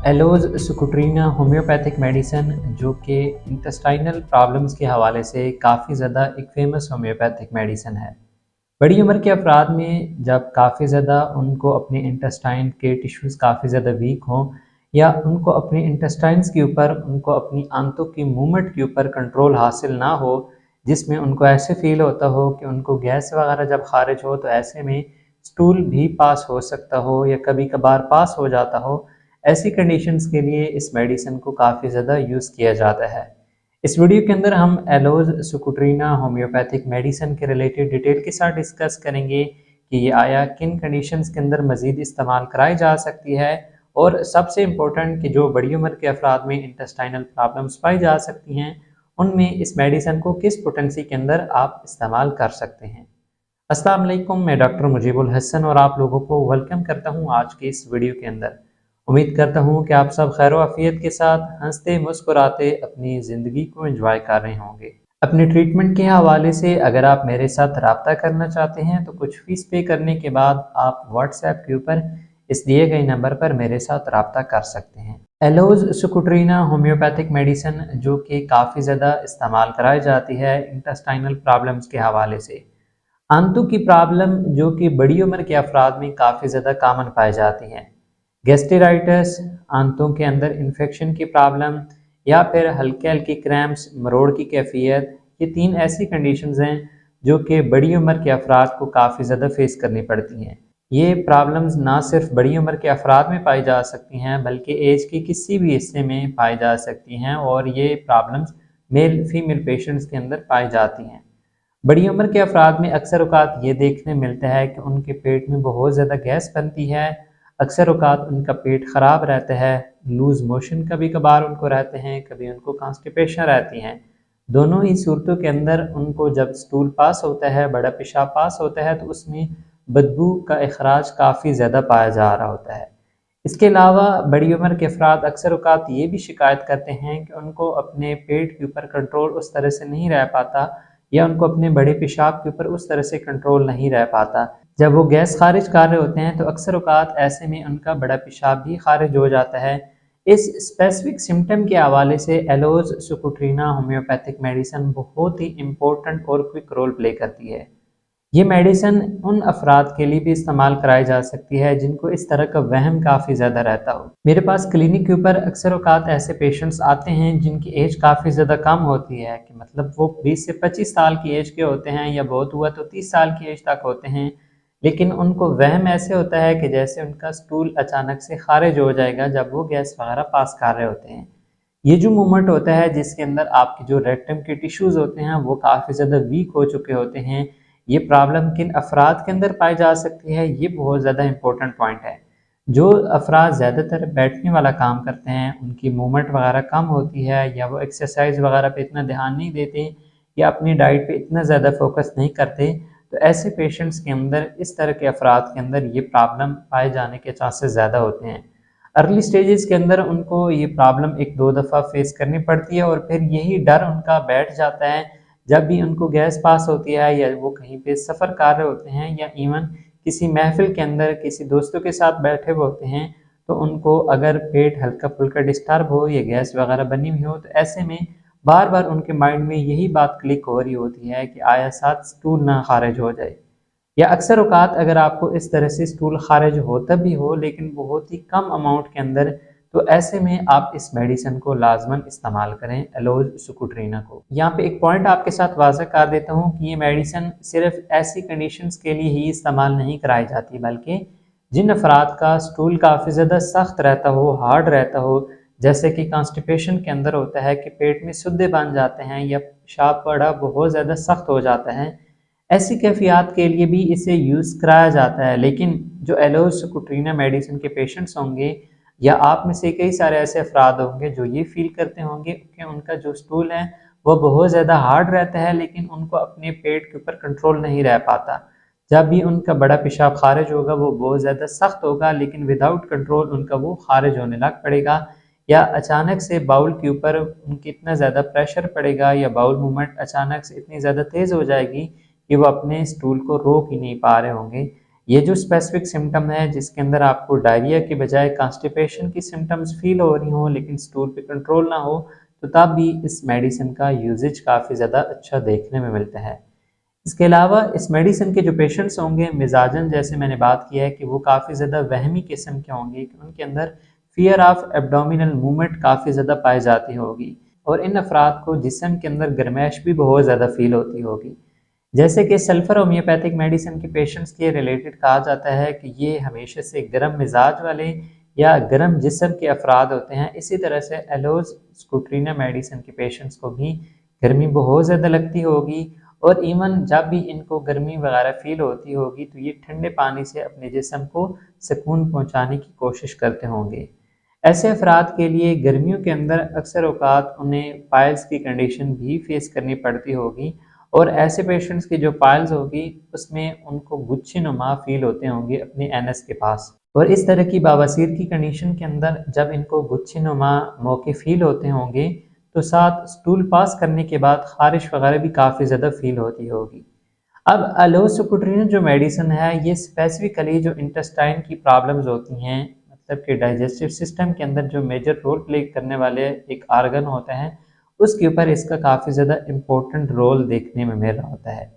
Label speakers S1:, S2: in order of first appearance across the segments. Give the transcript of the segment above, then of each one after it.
S1: एलोज़ सुकुट्रीना homeopathic medicine जो कि intestinal problems के हवाले से काफ़ी ज़्यादा एक फ़ेमस होम्योपैथिक मेडिसिन है। बड़ी उम्र के अफराद में जब काफ़ी ज़्यादा उनको अपने इंटेस्टाइन के टिश्यूज़ काफ़ी ज़्यादा वीक हों या उनको अपने इंटेस्टाइन्स के ऊपर उनको अपनी आंतों की मूवमेंट के ऊपर कंट्रोल हासिल ना हो, जिसमें उनको ऐसे फ़ील होता हो कि उनको गैस वगैरह जब ख़ारिज हो तो ऐसे में स्टूल भी पास हो सकता हो या कभी-कभार पास हो जाता हो। ऐसी कंडीशंस के लिए इस मेडिसिन को काफ़ी ज़्यादा यूज़ किया जाता है। इस वीडियो के अंदर हम एलोज़ सुकुट्रीना होम्योपैथिक मेडिसिन के रिलेटेड डिटेल के साथ डिस्कस करेंगे कि ये आया किन कंडीशंस के अंदर मज़ीद इस्तेमाल कराई जा सकती है, और सबसे इम्पोर्टेंट कि जो बड़ी उम्र के अफराद में इंटेस्टाइनल प्रॉब्लम्स पाई जा सकती हैं, उनमें इस मेडिसिन को किस पोटेंसी के अंदर आप इस्तेमाल कर सकते हैं। अस्सलाम वालेकुम, मैं डॉक्टर मुजीबुल हसन और आप लोगों को वेलकम करता हूं आज के इस वीडियो के अंदर। उम्मीद करता हूं कि आप सब खैर आफियत के साथ हंसते मुस्कुराते अपनी ज़िंदगी को एंजॉय कर रहे होंगे। अपने ट्रीटमेंट के हवाले से अगर आप मेरे साथ रब्ता करना चाहते हैं तो कुछ फ़ीस पे करने के बाद आप व्हाट्सएप के ऊपर इस दिए गए नंबर पर मेरे साथ रब्ता कर सकते हैं। एलोज़ सुकुट्रीना होम्योपैथिक मेडिसिन जो कि काफ़ी ज़्यादा इस्तेमाल कराई जाती है इंटेस्टाइनल प्रॉब्लम्स के हवाले से। आंतों की प्रॉब्लम जो कि बड़ी उम्र के अफराद में काफ़ी ज़्यादा कॉमन पाई जाती हैं। गैस्ट्राइटिस, आंतों के अंदर इन्फेक्शन की प्रॉब्लम या फिर हल्के हल्की क्रैम्प्स, मरोड़ की कैफियत, ये तीन ऐसी कंडीशंस हैं जो कि बड़ी उम्र के अफराद को काफ़ी ज़्यादा फेस करनी पड़ती हैं। ये प्रॉब्लम्स ना सिर्फ बड़ी उम्र के अफराद में पाई जा सकती हैं बल्कि एज के किसी भी हिस्से में पाई जा सकती हैं, और ये प्रॉब्लम्स मेल फीमेल पेशेंट्स के अंदर पाई जाती हैं। बड़ी उम्र के अफराद में अक्सर औक़ात ये देखने मिलता है कि उनके पेट में बहुत ज़्यादा गैस बनती है, अक्सर औक़ात उनका पेट ख़राब रहता है, लूज़ मोशन कभी-कभार उनको रहते हैं, कभी उनको कॉन्स्टिपेशन रहती हैं। दोनों ही सूरतों के अंदर उनको जब स्टूल पास होता है, बड़ा पेशाब पास होता है, तो उसमें बदबू का इख़राज काफ़ी ज़्यादा पाया जा रहा होता है। इसके अलावा बड़ी उम्र के अफराद अक्सर औक़ात ये भी शिकायत करते हैं कि उनको अपने पेट के ऊपर कंट्रोल उस तरह से नहीं रह पाता या उनको अपने बड़े पेशाब के ऊपर उस तरह से कंट्रोल नहीं रह पाता। जब वो गैस ख़ारिज कर रहे होते हैं तो अक्सर औक़ात ऐसे में उनका बड़ा पेशाब भी ख़ारिज हो जाता है। इस स्पेसिफ़िक सिम्पटम के हवाले से एलोज़ सुकुट्रीना होम्योपैथिक मेडिसिन बहुत ही इम्पोर्टेंट और क्विक रोल प्ले करती है। ये मेडिसिन उन अफराद के लिए भी इस्तेमाल कराई जा सकती है जिनको इस तरह का वहम काफ़ी ज़्यादा रहता हो। मेरे पास क्लिनिक के ऊपर अक्सर औक़ात ऐसे पेशेंट्स आते हैं जिनकी एज काफ़ी ज़्यादा कम होती है, कि मतलब वो 20 से 25 साल की एज के होते हैं या बहुत हुआ तो 30 साल की एज तक होते हैं, लेकिन उनको वहम ऐसे होता है कि जैसे उनका स्टूल अचानक से खारिज हो जाएगा जब वो गैस वगैरह पास कर रहे होते हैं। ये जो मूवमेंट होता है जिसके अंदर आपके जो रेक्टम के टिश्यूज़ होते हैं वो काफ़ी ज़्यादा वीक हो चुके होते हैं, ये प्रॉब्लम किन अफराद के अंदर पाई जा सकती है, ये बहुत ज़्यादा इम्पोर्टेंट पॉइंट है। जो अफराद ज़्यादातर बैठने वाला काम करते हैं, उनकी मूवमेंट वगैरह कम होती है या वो एक्सरसाइज वगैरह पे इतना ध्यान नहीं देते या अपनी डाइट पे इतना ज़्यादा फोकस नहीं करते, तो ऐसे पेशेंट्स के अंदर, इस तरह के अफराद के अंदर ये प्रॉब्लम पाए जाने के चांसेस ज़्यादा होते हैं। अर्ली स्टेजेस के अंदर उनको ये प्रॉब्लम 1-2 दफ़ा फेस करनी पड़ती है और फिर यही डर उनका बैठ जाता है जब भी उनको गैस पास होती है या वो कहीं पे सफ़र कर रहे होते हैं या इवन किसी महफ़िल के अंदर किसी दोस्तों के साथ बैठे हुए होते हैं, तो उनको अगर पेट हल्का-फुल्का डिस्टर्ब हो या गैस वग़ैरह बनी हुई हो, तो ऐसे में बार-बार उनके माइंड में यही बात क्लिक हो रही होती है कि आया साथ स्टूल ना ख़ारिज हो जाए। या अक्सर औक़ात अगर आपको इस तरह से स्टूल ख़ारिज होता भी हो लेकिन बहुत ही कम अमाउंट के अंदर, तो ऐसे में आप इस मेडिसिन को लाज़मन इस्तेमाल करें, एलोज़ सुकुट्रीना को। यहाँ पे एक पॉइंट आपके साथ वाज़ह कर देता हूँ कि ये मेडिसिन सिर्फ़ ऐसी कंडीशंस के लिए ही इस्तेमाल नहीं कराई जाती, बल्कि जिन अफराद का स्टूल काफ़ी ज़्यादा सख्त रहता हो, हार्ड रहता हो, जैसे कि कॉन्स्टिपेशन के अंदर होता है कि पेट में सुद्दे बन जाते हैं या पेशाब बड़ा बहुत ज़्यादा सख्त हो जाता है, ऐसी कैफियत के लिए भी इसे यूज़ कराया जाता है। लेकिन जो एलोज़ सुकुट्रीना मेडिसिन के पेशेंट्स होंगे या आप में से कई सारे ऐसे अफराद होंगे जो ये फ़ील करते होंगे कि उनका जो स्टूल है वो बहुत ज़्यादा हार्ड रहता है, लेकिन उनको अपने पेट के ऊपर कंट्रोल नहीं रह पाता। जब भी उनका बड़ा पेशाब खारिज होगा वो बहुत ज़्यादा सख्त होगा, लेकिन विदाउट कंट्रोल उनका वो खारिज होने लग पड़ेगा, या अचानक से बाउल के ऊपर उनके इतना ज़्यादा प्रेशर पड़ेगा या बाउल मूवमेंट अचानक से इतनी ज़्यादा तेज़ हो जाएगी कि वो अपने स्टूल को रोक ही नहीं पा रहे होंगे, ये जो स्पेसिफिक सिम्टम है जिसके अंदर आपको डायरिया के बजाय कॉन्स्टिपेशन की सिम्टम्स फील हो रही हों लेकिन स्टूल पे कंट्रोल ना हो, तो तब भी इस मेडिसिन का यूजेज काफ़ी ज़्यादा अच्छा देखने में मिलता है। इसके अलावा इस मेडिसिन के जो पेशेंट्स होंगे मिजाजन, जैसे मैंने बात किया है कि वो काफ़ी ज़्यादा वहमी किस्म के होंगे कि उनके अंदर फियर ऑफ एब्डोमिनल मूवमेंट काफ़ी ज़्यादा पाई जाती होगी और इन अफराद को जिस्म के अंदर गर्माइश भी बहुत ज़्यादा फील होती होगी। जैसे कि सल्फर होम्योपैथिक मेडिसिन के पेशेंट्स के रिलेटेड कहा जाता है कि ये हमेशा से गर्म मिजाज वाले या गर्म जिस्म के अफराद होते हैं। इसी तरह से एलोज स्कूट्रीना मेडिसिन के पेशेंट्स को भी गर्मी बहुत ज़्यादा लगती होगी और इवन जब भी इनको गर्मी वगैरह फील होती होगी तो ये ठंडे पानी से अपने जिस्म को सुकून पहुंचाने की कोशिश करते होंगे। ऐसे अफराद के लिए गर्मियों के अंदर अक्सर औकात उन्हें पाइल्स की कंडीशन भी फेस करनी पड़ती होगी और ऐसे पेशेंट्स की जो पाइल्स होगी उसमें उनको गुच्छे नुमा फील होते होंगे अपने एनएस के पास। और इस तरह की बवासीर की कंडीशन के अंदर जब इनको गुच्छे नुमा मौके फील होते होंगे तो साथ स्टूल पास करने के बाद खारिश वगैरह भी काफ़ी ज़्यादा फील होती होगी। अब अलोसुकुट्रिन जो मेडिसिन है ये स्पेसिफिकली जो इंटेस्टाइन की प्रॉब्लम्स होती हैं, मतलब कि डाइजेस्टिव सिस्टम के अंदर जो मेजर रोल प्ले करने वाले एक आर्गन होते हैं उसके ऊपर इसका काफ़ी ज़्यादा इम्पोर्टेंट रोल देखने में मिल रहा होता है।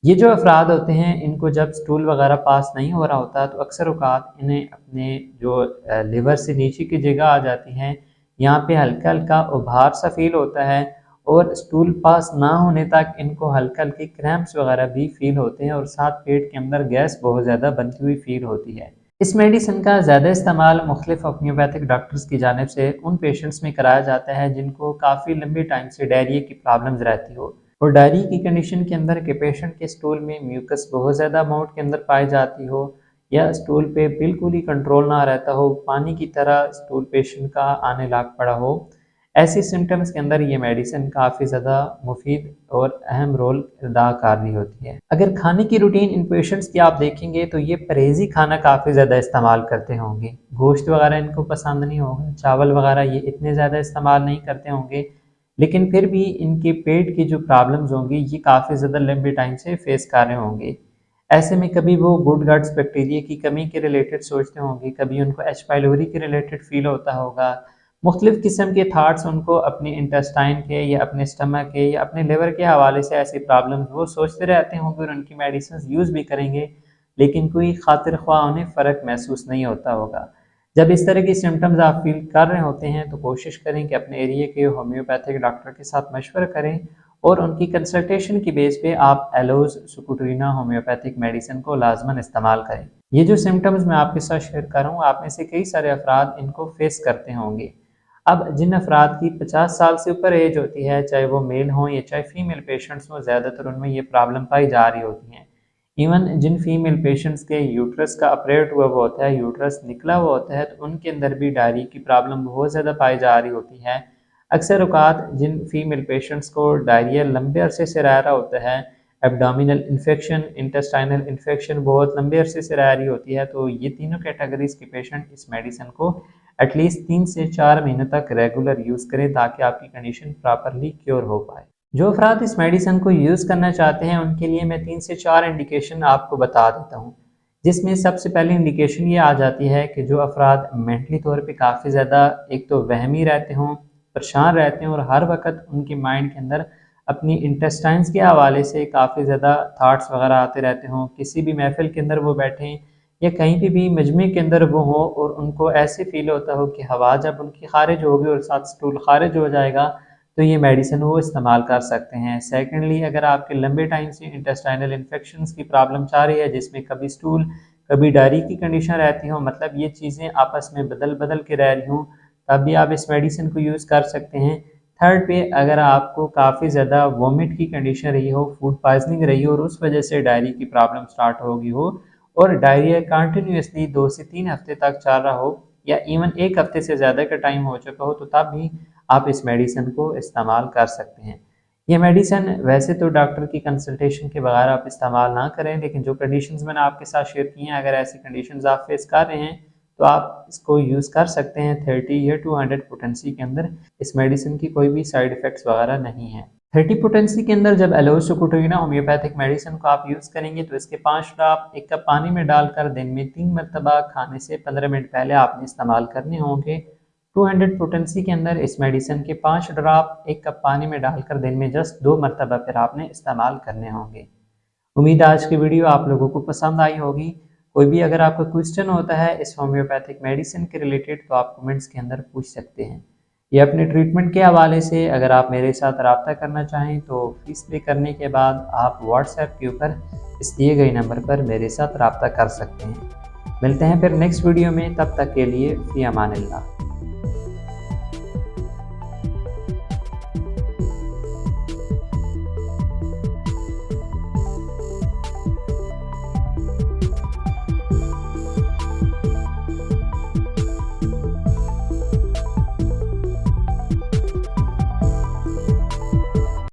S1: ये जो अफराद होते हैं इनको जब स्टूल वगैरह पास नहीं हो रहा होता तो अक्सर औकात इन्हें अपने जो लिवर से नीचे की जगह आ जाती हैं, यहाँ पे हल्का हल्का उभार सा फील होता है और स्टूल पास ना होने तक इनको हल्का हल्की क्रैम्प्स वगैरह भी फील होते हैं और साथ पेट के अंदर गैस बहुत ज़्यादा बनती हुई फील होती है। इस मेडिसिन का ज़्यादा इस्तेमाल मुख्तलिफ होम्योपैथिक डॉक्टर्स की जानिब से उन पेशेंट्स में कराया जाता है जिनको काफ़ी लंबे टाइम से डायरिया की प्रॉब्लम्स रहती हो और डायरिया की कंडीशन के अंदर के पेशेंट के स्टूल में म्यूकस बहुत ज़्यादा अमाउंट के अंदर पाई जाती हो या स्टूल पे बिल्कुल ही कंट्रोल ना रहता हो, पानी की तरह स्टूल पेशेंट का आने लग पड़ा हो। ऐसी सिम्टम्स के अंदर ये मेडिसिन काफ़ी ज़्यादा मुफीद और अहम रोल अदा कर रही होती है। अगर खाने की रूटीन इन पेशेंट्स की आप देखेंगे तो ये परहेज़ी खाना काफ़ी ज़्यादा इस्तेमाल करते होंगे। गोश्त वगैरह इनको पसंद नहीं होगा, चावल वगैरह ये इतने ज़्यादा इस्तेमाल नहीं करते होंगे, लेकिन फिर भी इनके पेट की जो प्रॉब्लम्स होंगी ये काफ़ी ज़्यादा लंबे टाइम से फेस कर रहे होंगे। ऐसे में कभी वो गुड गट्स बैक्टीरिया की कमी के रिलेटेड सोचते होंगे, कभी उनको एच पाइलोरी के रिलेटेड फील होता होगा। मुख्तलिफ़ किस्म के थाट्स उनको अपने इंटेस्टाइन के या अपने स्टमक के या अपने लिवर के हवाले से ऐसी प्रॉब्लम्स वो सोचते रहते होंगे और उनकी मेडिसिन यूज़ भी करेंगे, लेकिन कोई खातिर ख्वाह उन्हें फ़र्क महसूस नहीं होता होगा। जब इस तरह की सिम्टम्स आप फील कर रहे होते हैं तो कोशिश करें कि अपने एरिया के होम्योपैथिक डॉक्टर के साथ मशवरा करें और उनकी कंसल्टेशन की बेस पे आप एलोज सुकुट्रीना होम्योपैथिक मेडिसिन को लाजमन इस्तेमाल करें। ये जो सिम्टम्स मैं आपके साथ शेयर कर रहा हूँ आप में से कई सारे अफराद इनको फेस करते होंगे। अब जिन अफराद की 50 साल से ऊपर एज होती है, चाहे वो मेल हों या चाहे फीमेल पेशेंट्स हों, ज़्यादातर उनमें ये प्रॉब्लम पाई जा रही होती हैं। इवन जिन फीमेल पेशेंट्स के यूट्रस का ऑपरेट हुआ हुआ होता है, यूट्रस निकला हुआ होता है, तो उनके अंदर भी डायरिया की प्रॉब्लम बहुत ज़्यादा पाई जा रही होती है। अक्सर औकात जिन फीमेल पेशेंट्स को डायरिया लंबे अरसे से रह रहा होता है, एब्डोमिनल इन्फेक्शन, इंटेस्टाइनल इन्फेक्शन बहुत लंबे अरसे से रह रही होती है, तो ये तीनों कैटेगरीज के पेशेंट इस मेडिसिन को एटलीस्ट 3 से 4 महीने तक रेगुलर यूज़ करें ताकि आपकी कंडीशन प्रॉपरली क्योर हो पाए। जो अफराद इस मेडिसिन को यूज़ करना चाहते हैं उनके लिए मैं 3 से 4 इंडिकेशन आपको बता देता हूँ, जिसमें सबसे पहली इंडिकेशन ये आ जाती है कि जो अफराद मेंटली तौर पे काफ़ी ज़्यादा एक तो वहमी रहते हों, परेशान रहते हैं और हर वक्त उनके माइंड के अंदर अपनी इंटेस्टाइन्स के हवाले से काफ़ी ज़्यादा थाट्स वगैरह आते रहते हों, किसी भी महफिल के अंदर वो बैठें या कहीं पे भी मजमे के अंदर वो हों और उनको ऐसे फील होता हो कि हवा जब उनकी खारिज होगी और साथ स्टूल खारिज हो जाएगा, तो ये मेडिसिन वो इस्तेमाल कर सकते हैं। सेकेंडली, अगर आपके लंबे टाइम से इंटेस्टाइनल इन्फेक्शंस की प्रॉब्लम चाह रही है जिसमें कभी स्टूल कभी डायरी की कंडीशन रहती हो, मतलब ये चीज़ें आपस में बदल बदल के रह रही हों, तब भी आप इस मेडिसिन को यूज़ कर सकते हैं। थर्ड पे, अगर आपको काफ़ी ज़्यादा वॉमिट की कंडीशन रही हो, फूड पॉइजनिंग रही हो और उस वजह से डायरी की प्रॉब्लम स्टार्ट होगी हो और डायरिया कंटिन्यूसली 2 से 3 हफ्ते तक चल रहा हो या इवन 1 हफ्ते से ज़्यादा का टाइम हो चुका हो, तो तब भी आप इस मेडिसिन को इस्तेमाल कर सकते हैं। ये मेडिसिन वैसे तो डॉक्टर की कंसल्टेशन के बगैर आप इस्तेमाल ना करें, लेकिन जो कंडीशंस मैंने आपके साथ शेयर की हैं, अगर ऐसी कंडीशंस आप फेस कर रहे हैं तो आप इसको यूज़ कर सकते हैं। 30 या 200 पोटेंसी के अंदर इस मेडिसिन की कोई भी साइड इफ़ेक्ट्स वगैरह नहीं है। 30 पोटेंसी के अंदर जब एलोसोकोटोइना होम्योपैथिक मेडिसिन को आप यूज़ करेंगे तो इसके 5 ड्रॉप 1 कप पानी में डालकर दिन में 3 मरतबा खाने से 15 मिनट पहले आपने इस्तेमाल करने होंगे। 200 पोटेंसी के अंदर इस मेडिसिन के 5 ड्रॉप 1 कप पानी में डालकर दिन में जस्ट 2 मरतबा फिर आपने इस्तेमाल करने होंगे। उम्मीद है आज की वीडियो आप लोगों को पसंद आई होगी। कोई भी अगर आपका क्वेश्चन होता है इस होम्योपैथिक मेडिसिन के रिलेटेड तो आप कमेंट्स के अंदर पूछ सकते हैं। ये अपने ट्रीटमेंट के हवाले से अगर आप मेरे साथ रब्ता करना चाहें तो फीस पे करने के बाद आप व्हाट्सएप के ऊपर इस दिए गए नंबर पर मेरे साथ रब्ता कर सकते हैं। मिलते हैं फिर नेक्स्ट वीडियो में, तब तक के लिए फ़ी अमानिल्लाह।